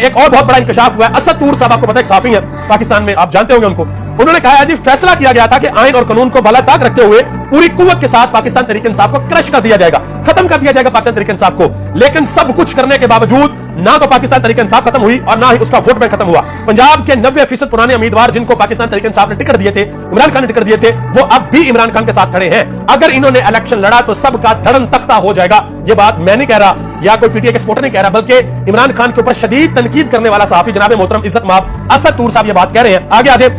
एक और बहुत बड़ा इंकशाफ हुआ है। असद तूर साहब आपको पता है साफी है पाकिस्तान में, आप जानते होंगे उनको। उन्होंने कहा है जी फैसला किया गया था कि आइन और कानून को भला ताक रखते हुए पूरी कुव्वत के साथ पाकिस्तान तहरीक इंसाफ को क्रश कर दिया जाएगा, खत्म कर दिया जाएगा पाकिस्तान तहरीक इंसाफ को। लेकिन सब कुछ करने के बावजूद ना तो पाकिस्तान तहरीक इंसाफ खत्म हुई और ना ही उसका वोट बैंक खत्म हुआ। पंजाब के 90% पुराने उम्मीदवार जिनको पाकिस्तान तहरीक इंसाफ ने टिकट दिए थे, इमरान खान ने टिकट दिए थे, वो अब भी इमरान खान के साथ खड़े हैं। अगर इन्होंने इलेक्शन लड़ा तो सबका धर्म तख्ता हो जाएगा। ये बात मैं नहीं कह रहा या कोई पीटीआई के सपोर्टर नहीं कह रहा, बल्कि इमरान खान के ऊपर शदीद तनकीद करने वाला सहाफी जनाब मोहतरम इज्जत माब असद तूर साहब ये बात कह रहे हैं। आगे आजे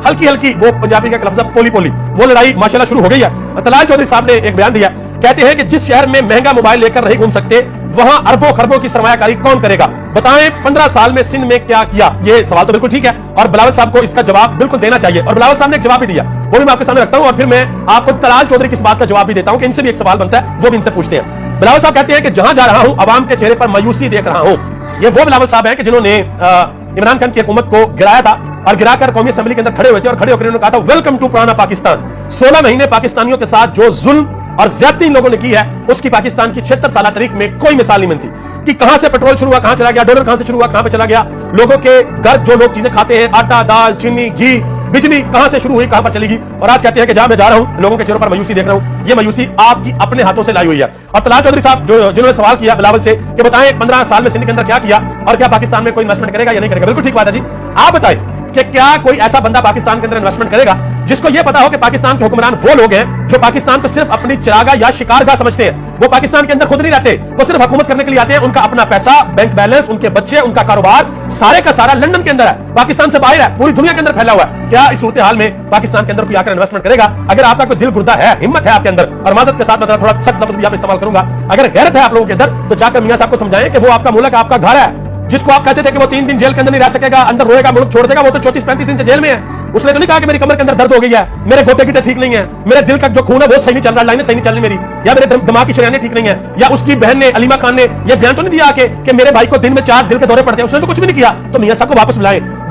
हल्की हल्की वो पंजाबी का लफ्ज़ पोली पोली वो लड़ाई माशाल्लाह शुरू हो गई है। तलाल चौधरी साहब ने एक बयान दिया, कहते हैं कि जिस शहर में महंगा मोबाइल लेकर नहीं घूम सकते वहां अरबों खरबों की सरमायाकारी कौन करेगा? बताएं 15 साल में सिंध में क्या किया? ये सवाल तो बिल्कुल ठीक है और बिलावल साहब को इसका जवाब बिल्कुल देना चाहिए और बिलावल साहब ने एक जवाब भी दिया, वो भी मैं आपके सामने रखता हूं और फिर मैं आपको तलाल चौधरी की इस बात का जवाब भी देता हूं कि इनसे भी एक सवाल बनता है, वो भी इनसे पूछते हैं। बिलावल साहब कहते हैं कि जहां जा रहा हूं अवाम के चेहरे पर मायूसी देख रहा हूं। ये वो बिलावल साहब हैं कि जिन्होंने इमरान खान की हुकूमत को गिराया था और गिराकर कौमी असेंबली के अंदर खड़े हुए थे और खड़े होकर उन्होंने कहा था वेलकम टू पुराना पाकिस्तान। 16 महीने पाकिस्तानियों के साथ जो जुल्म और ज्यादती इन लोगों ने की है उसकी पाकिस्तान की 76 साल तारीख में कोई मिसाल नहीं मिलती कि कहां से पेट्रोल शुरू हुआ, कहां चला गया, डॉलर कहां से शुरू हुआ, कहां पे चला गया, लोगों के घर जो लोग चीजें खाते हैं, आटा, दाल, चीनी, घी, बिजली कहां से शुरू हुई, कहां पर चलेगी। और आज कहते हैं कि जहां मैं जा रहा हूं लोगों के चेहरों पर मायूसी देख रहा हूं। ये मायूसी आपकी अपने हाथों से लाई हुई है। और तलाल चौधरी साहब जिन्होंने सवाल किया बिलावल से कि बताएं 15 साल में सिंध के अंदर क्या किया और क्या पाकिस्तान में कोई इन्वेस्टमेंट करेगा या नहीं करेगा? बिल्कुल ठीक बात है जी। आप बताएं कि क्या कोई ऐसा बंदा पाकिस्तान के अंदर इन्वेस्टमेंट करेगा जिसको यह पता हो कि पाकिस्तान के हुक्मरान वो लोग हैं जो पाकिस्तान को सिर्फ अपनी चिरागा या शिकारगाह समझते हैं? वो पाकिस्तान के अंदर खुद नहीं रहते, वो सिर्फ हुकूमत करने के लिए आते हैं। उनका अपना पैसा, बैंक बैलेंस, उनके बच्चे, उनका कारोबार सारे का सारा लंदन के अंदर है, पाकिस्तान से बाहर है, पूरी दुनिया के अंदर फैला हुआ है। क्या इस सूरत हाल में पाकिस्तान के अंदर कोई आकर इन्वेस्टमेंट करेगा? अगर आपका कोई दिल गुर्दा है, हिम्मत है आपके अंदर, और माजरत के साथ मैं थोड़ा सख्त लफ्ज भी आप इस्तेमाल करूंगा, अगर गैरत है आप लोगों के अंदर तो जाकर मियां साहब को समझाएं कि वो आपका मुल्क आपका घर है। जिसको आप कहते थे कि वो 3 दिन जेल के अंदर नहीं रह सकेगा, अंदर रोएगा, मुल्क छोड़ देगा, वो तो 34-35 दिन से जेल में है। उसने तो नहीं कहा कि मेरी कमर के अंदर दर्द हो गई है, मेरे गोटे गिटे ठीक नहीं है, मेरे दिल का जो खून है वो सही नहीं चल रहा, लाइनें सही नहीं चल रही मेरी, या मेरे दिमाग की शरीयानें ठीक नहीं है, या उसकी बहन ने अलीमा खान ने यह बयान तो नहीं दिया कि मेरे भाई को दिन में 4 दिल के दौरे पड़ते हैं। उसने तो कुछ भी नहीं किया। तो मियां साहब को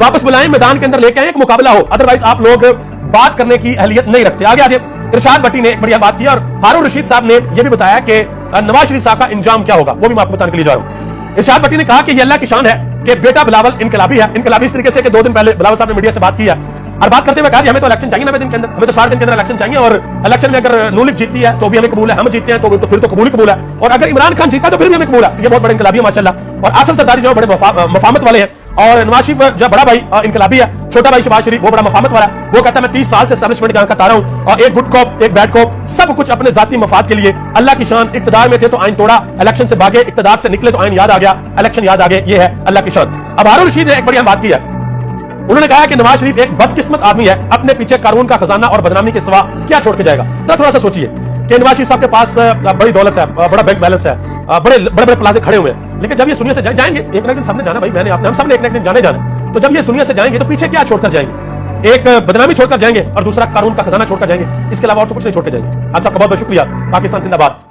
वापस बुलाएं, मैदान के अंदर लेके आए, एक मुकाबला हो, अदरवाइज आप लोग बात करने की अहलियत नहीं रखते। आगे आजे इरशाद भट्टी ने एक बढ़िया बात की और हारून रशीद साहब ने यह भी बताया कि नवाज शरीफ साहब का इंजाम क्या होगा, वो भी मैं आपको बताने के लिए जा रहा हूं। इरशाद भट्टी ने कहा कि यह अल्लाह की शान है कि बेटा बिलावल इनकलाबी है। इनकलाबी इस तरीके से कि 2 दिन पहले बिलावल साहब ने मीडिया से बात की है और बात करते हुए कहा हमें तो इलेक्शन चाहिए 90 दिन के अंदर, हमें तो 60 दिन के अंदर इलेक्शन चाहिए और इलेक्शन में अगर नून लीग जीतती है तो भी हमें कबूल है, हम जीतते हैं तो फिर तो कबूल ही कबूल है, और अगर इमरान खान जीता तो फिर भी हमें कबूल है। ये बहुत बड़े इनकलाबी है माशाल्लाह। और आसिफ सरदारी जो बड़े मफामत वाले हैं और नवाज शरीफ जो बड़ा भाई इनकलाबी है, छोटा भाई शहबाज शरीफ वो बड़ा मफामत वाला है। वो कहता है मैं 30 साल से एस्टैब्लिशमेंट जान करता रहा हूं और एक गुड कॉप एक बैड कॉप, सब कुछ अपने जाती मफाद के लिए। अल्लाह की शान, इक्तदार में थे तो आइन तोड़ा, इलेक्शन से भागे, इक्तदार से निकले तो आइन याद आ गया, इलेक्शन याद आ गए, ये है अल्लाह की शान। अब हारून रशीद ने एक बढ़िया बात की है, उन्होंने कहा कि नवाज शरीफ एक बदकिस्मत आदमी है, अपने पीछे कानून का खजाना और बदनामी के सिवा क्या छोड़ के जाएगा। तो थोड़ा सा सोचिए कि नवाज शरीफ साहब के पास बड़ी दौलत है, बड़ा बैंक बैलेंस है, बड़े प्लाजे खड़े हुए हैं, लेकिन जब ये इस दुनिया से जाएंगे एक ना एक दिन सामने जाना, भाई मैंने आपने हम सब ने एक ना एक दिन जाने जाना, तो जब ये इस दुनिया से जाएंगे तो पीछे क्या छोड़कर जाएंगे? एक बदनामी छोड़कर जाएंगे और दूसरा कानून का खजाना छोड़कर जाएंगे, इसके अलावा और तो कुछ नहीं छोड़ के जाएंगे। आप सबका बहुत बहुत शुक्रिया। पाकिस्तान जिंदाबाद।